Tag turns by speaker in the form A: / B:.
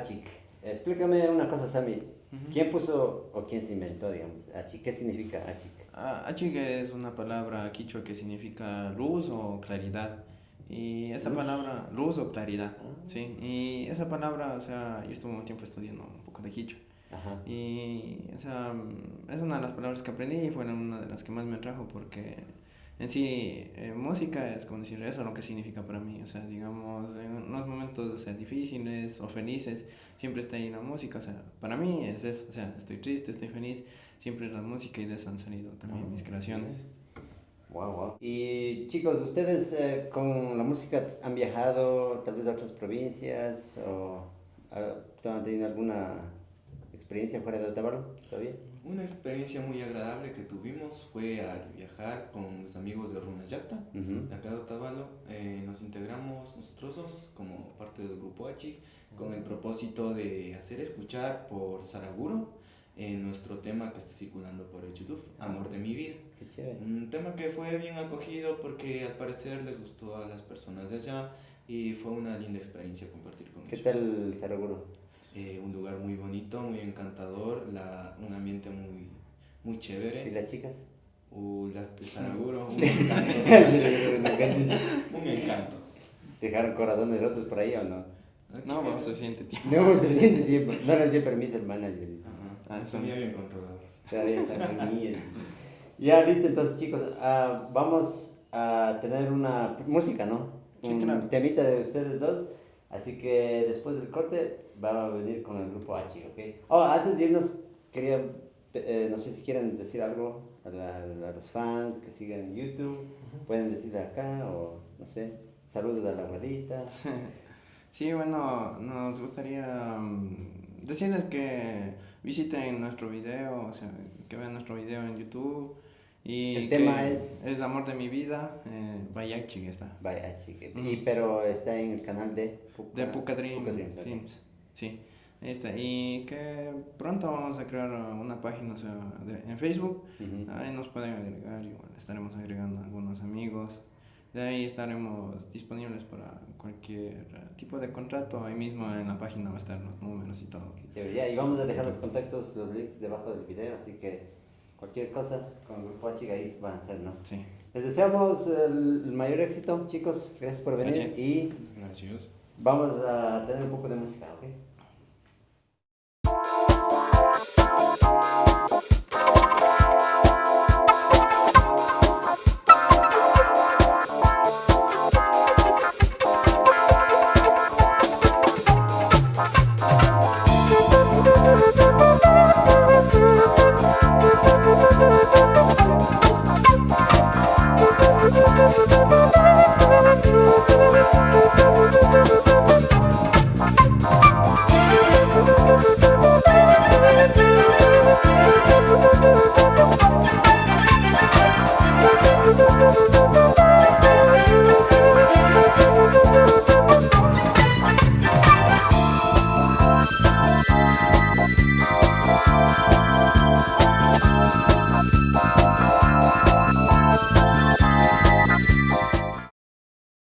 A: Achik. Explícame una cosa, Sammy.
B: Ujú.
A: ¿Quién puso o quién se inventó, digamos, Achik? ¿Qué significa Achik?
B: Achig es una palabra quichua que significa luz o claridad. Y esa
A: Luz.
B: palabra, luz o claridad,
A: Ah,
B: sí. Y esa palabra, o sea, yo estuve un tiempo estudiando un poco de quichua.
A: ajá.
B: Y, o sea, es una de las palabras que aprendí y fue una de las que más me atrajo porque en sí, música es como decir eso, lo que significa para mí. O sea, digamos, en unos momentos, o sea, difíciles o felices, siempre está ahí la música. O sea, para mí es eso. O sea, estoy triste, estoy feliz, siempre es la música y de eso han salido también mis creaciones.
A: Wow, wow. Y chicos, ¿ustedes con la música han viajado tal vez a otras provincias o han tenido alguna experiencia fuera de Otavalo todavía?
C: Una experiencia muy agradable que tuvimos fue al viajar con los amigos de Runayacta,
A: Ujú.
C: de acá de Otavalo. Nos integramos nosotros dos como parte del grupo Achig con el propósito de hacer escuchar por Saraguro nuestro tema que está circulando por el YouTube, Amor de mi vida.
A: Qué chévere.
C: Un tema que fue bien acogido porque al parecer les gustó a las personas de allá y fue una linda experiencia compartir con
A: ¿Qué
C: ellos.
A: tal Saraguro?
C: Un lugar muy bonito, muy encantador, un ambiente muy, muy
A: ¿Y
C: chévere.
A: las chicas?
C: Las de Saraguro, un encanto. Un encanto.
A: ¿Dejaron corazones rotos por ahí o no?
B: No, vamos suficiente tiempo.
A: No hubo suficiente tiempo. No les dio permiso el manager.
C: Ajá, son bien controlados.
A: Está bien, está bien. Ya, listo, entonces chicos, vamos a tener una música, ¿no?
B: Sí,
A: Un
B: claro.
A: temita de ustedes dos. Así que después del corte va a venir con el grupo H, ¿ok? Oh, antes de irnos, quería, no sé si quieren decir algo a los fans que siguen en YouTube. Pueden decirle acá o, no sé, saludos a la abuelita.
B: Sí, bueno, nos gustaría decirles que visiten nuestro video, o sea, que vean nuestro video en YouTube. Y
A: El
B: que
A: tema es
B: Amor de mi vida, Bayakchig está.
A: by H,
B: Ujú.
A: pero está en el canal de
B: De Puka Dream
A: Puka Dreams, ok.
B: Films, sí. Ahí está. Y que pronto vamos a crear una página, o sea, en Facebook.
A: Ujú.
B: Ahí nos pueden agregar, igual estaremos agregando algunos amigos. De ahí estaremos disponibles para cualquier tipo de contrato. Ahí mismo en la página va a estar los números y todo.
A: Qué chévere. Ya, y vamos a dejar los contactos, los links debajo del video, así que cualquier cosa con el grupo H ahí van a ser, ¿no?
B: Sí.
A: Les deseamos el mayor éxito, chicos. Gracias por venir
B: Gracias.
A: y
C: Gracias.
A: vamos a tener un poco de música, ¿ok?